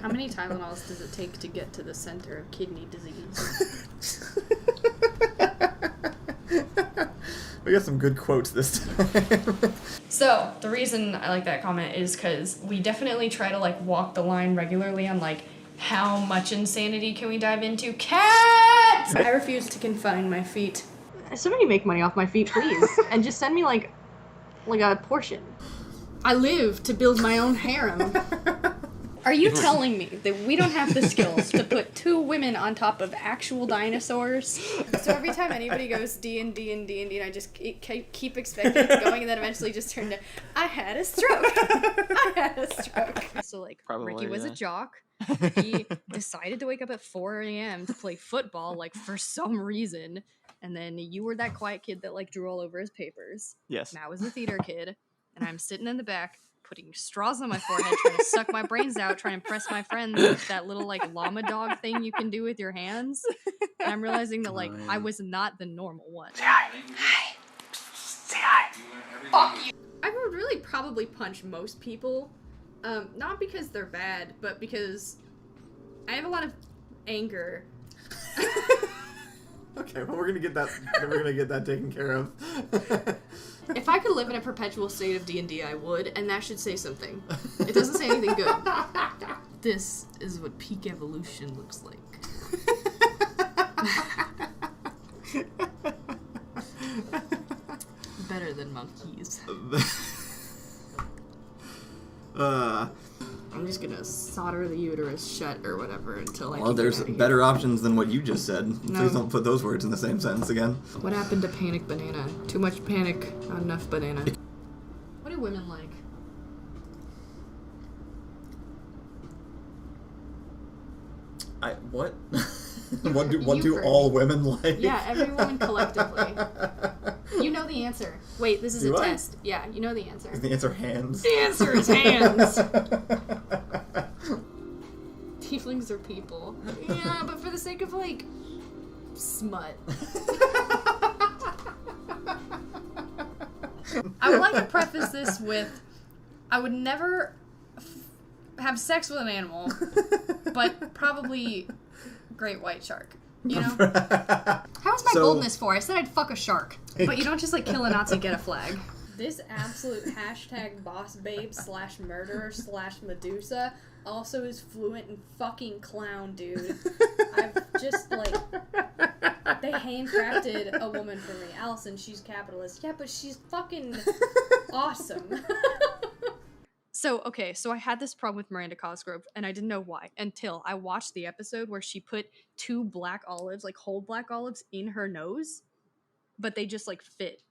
How many Tylenols does it take to get to the center of kidney disease? We got some good quotes this time. So, the reason I like that comment is because we definitely try to, like, walk the line regularly on, like, how much insanity can we dive into? Cats! I refuse to confine my feet. Somebody make money off my feet, please. And just send me, like a portion. I live to build my own harem. Are you telling me that we don't have the skills to put 2 women on top of actual dinosaurs? So every time anybody goes D&D and D&D, and I just keep expecting it going, and then eventually just turn to, I had a stroke. I had a stroke. So, like, Probably, Ricky was yeah. a jock. He decided to wake up at 4 a.m. to play football, like, for some reason. And then you were that quiet kid that, like, drew all over his papers. Yes. Matt was the theater kid. And I'm sitting in the back, putting straws on my forehead, trying to suck my brains out, trying to impress my friends with that little, like, llama dog thing you can do with your hands. And I'm realizing that, like, I was not the normal one. Say hi. Hi. Say hi. Fuck you. I would really probably punch most people. Not because they're bad, but because I have a lot of anger. Okay, well, we're gonna get that taken care of. If I could live in a perpetual state of D&D, I would, and that should say something. It doesn't say anything good. This is what peak evolution looks like. Better than monkeys. I'm just gonna solder the uterus shut or whatever until I. Well, there's better options than what you just said. No. Please don't put those words in the same sentence again. What happened to Panic Banana? Too much panic, not enough banana. What do women like? What? what do all women like? Yeah, every woman collectively. You know the answer. Wait, this is Do a I? test. Yeah, you know the answer. Is the answer hands? The answer is hands. Tieflings are people. Yeah, but for the sake of, like, smut. I would like to preface this with, I would never have sex with an animal, but probably great white shark. You know? How's my boldness for? I said I'd fuck a shark. But you don't just, like, kill a Nazi and get a flag. This absolute hashtag boss babe / murderer / Medusa also is fluent in fucking clown, dude. I've just, like, they handcrafted a woman for me. Allison, she's capitalist. Yeah, but she's fucking awesome. So I had this problem with Miranda Cosgrove, and I didn't know why until I watched the episode where she put 2 black olives, like whole black olives, in her nose, but they just, like, fit.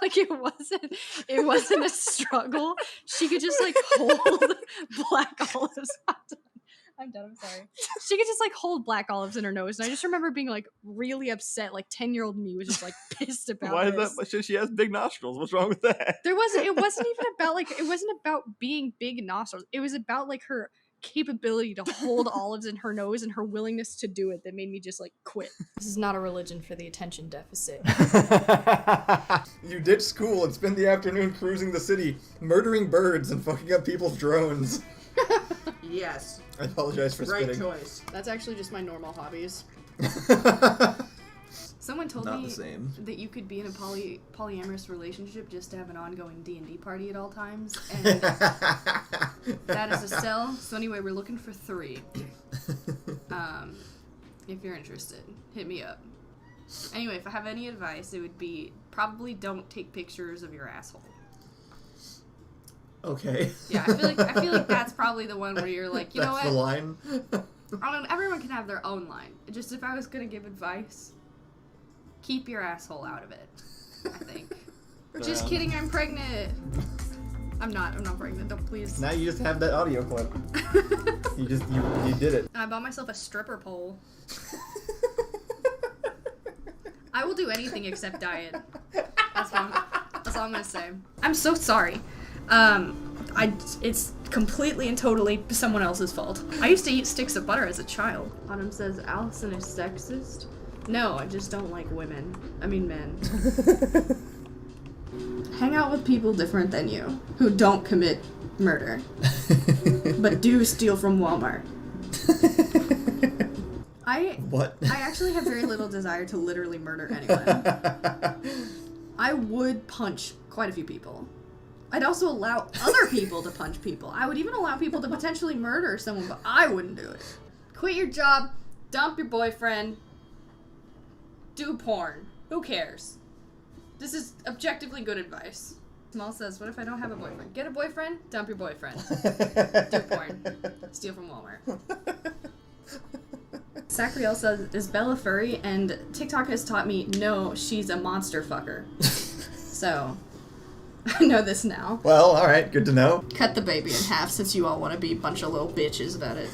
Like, it wasn't a struggle. She could just, like, hold black olives. I'm done, I'm sorry. She could just, like, hold black olives in her nose, and I just remember being, like, really upset. Like, 10-year-old me was just, like, pissed about Why this. is that? She has big nostrils. What's wrong with that? It wasn't even about, like, it wasn't about being big nostrils. It was about, like, her capability to hold olives in her nose and her willingness to do it that made me just, like, quit. This is not a religion for the attention deficit. You ditch school and spend the afternoon cruising the city, murdering birds and fucking up people's drones. Yes. I apologize for Right spitting. choice. That's actually just my normal hobbies. Someone told Not me the same. that you could be in a polyamorous relationship just to have an ongoing D&D party at all times, and that is a sell. So anyway, we're looking for 3. If you're interested, hit me up. Anyway, if I have any advice, it would be probably don't take pictures of your asshole. Okay. Yeah, I feel like that's probably the one where you're like, you know what? That's the line? I don't know, everyone can have their own line. Just if I was gonna give advice, keep your asshole out of it, I think. Just kidding, I'm pregnant. I'm not pregnant, don't please. Now you just have that audio clip. you did it. And I bought myself a stripper pole. I will do anything except diet. That's all I'm gonna say. I'm so sorry. It's completely and totally someone else's fault. I used to eat sticks of butter as a child. Autumn says Allison is sexist. No, I just don't like women. I mean men. Hang out with people different than you, who don't commit murder. But do steal from Walmart. What? I actually have very little desire to literally murder anyone. I would punch quite a few people. I'd also allow other people to punch people. I would even allow people to potentially murder someone, but I wouldn't do it. Quit your job, dump your boyfriend, do porn. Who cares? This is objectively good advice. Small says, what if I don't have a boyfriend? Get a boyfriend, dump your boyfriend. Do porn. Steal from Walmart. Sacriel says, is Bella furry? And TikTok has taught me, no, she's a monster fucker. So, I know this now. Well, alright, good to know. Cut the baby in half since you all want to be a bunch of little bitches about it.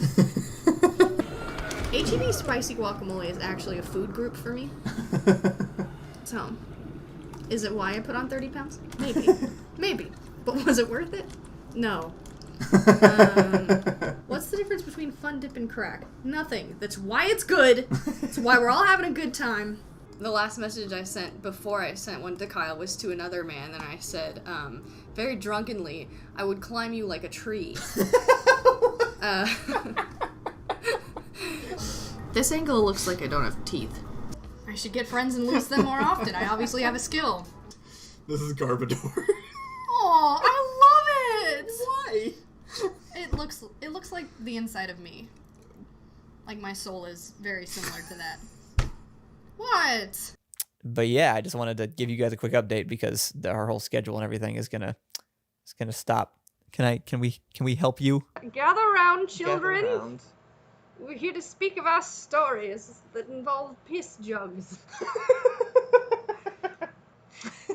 H-E-B spicy guacamole is actually a food group for me. So, is it why I put on 30 pounds? Maybe. Maybe. But was it worth it? No. What's the difference between fun dip and crack? Nothing. That's why it's good. It's why we're all having a good time. The last message I sent before I sent one to Kyle was to another man, and I said, very drunkenly, I would climb you like a tree. This angle looks like I don't have teeth. I should get friends and lose them more often. I obviously have a skill. This is Garbador. Aw, I love it! Why? It looks like the inside of me. Like my soul is very similar to that. What? But yeah, I just wanted to give you guys a quick update because our whole schedule and everything is gonna stop. Can we help you? Gather round, children. We're here to speak of our stories that involve piss jugs.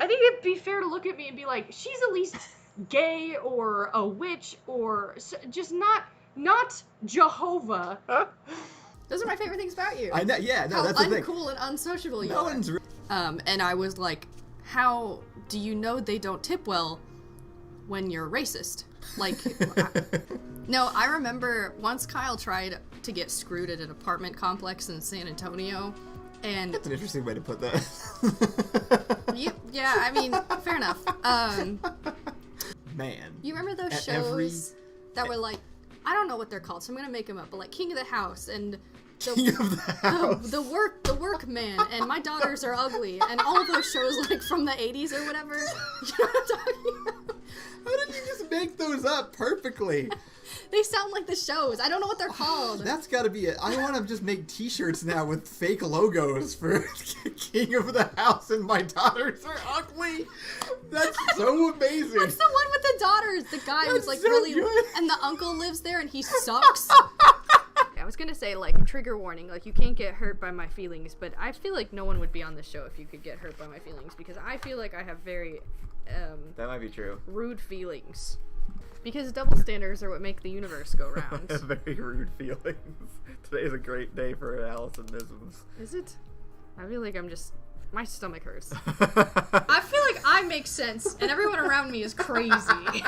I think it'd be fair to look at me and be like, she's at least gay or a witch or just not Jehovah. Those are my favorite things about you. I know, yeah, no, How that's the thing. uncool and unsociable you No are. one's... And I was like, how do you know they don't tip well when you're racist? Like, no, I remember once Kyle tried to get screwed at an apartment complex in San Antonio, and... That's an interesting way to put that. yeah, I mean, fair enough. Man. You remember those At shows that were like, I don't know what they're called, so I'm gonna make them up, but like King of the House and King of the House. the Workman and My Daughters Are Ugly and all of those shows like from the 80s or whatever. You know what I'm talking about? How did you just make those up perfectly? They sound like the shows. I don't know what they're called. That's gotta be it. I want to just make t-shirts now with fake logos for King of the House and My Daughters Are Ugly. That's so amazing. What's the one with the daughters? The guy who's like so really... good. And the uncle lives there and he sucks. I was gonna say, like, trigger warning, like, you can't get hurt by my feelings, but I feel like no one would be on this show if you could get hurt by my feelings, because I feel like I have very, That might be true. rude feelings. Because double standards are what make the universe go round. Very rude feelings. Today is a great day for Allison-isms. Is it? I feel like I'm just... My stomach hurts. I feel like I make sense, and everyone around me is crazy.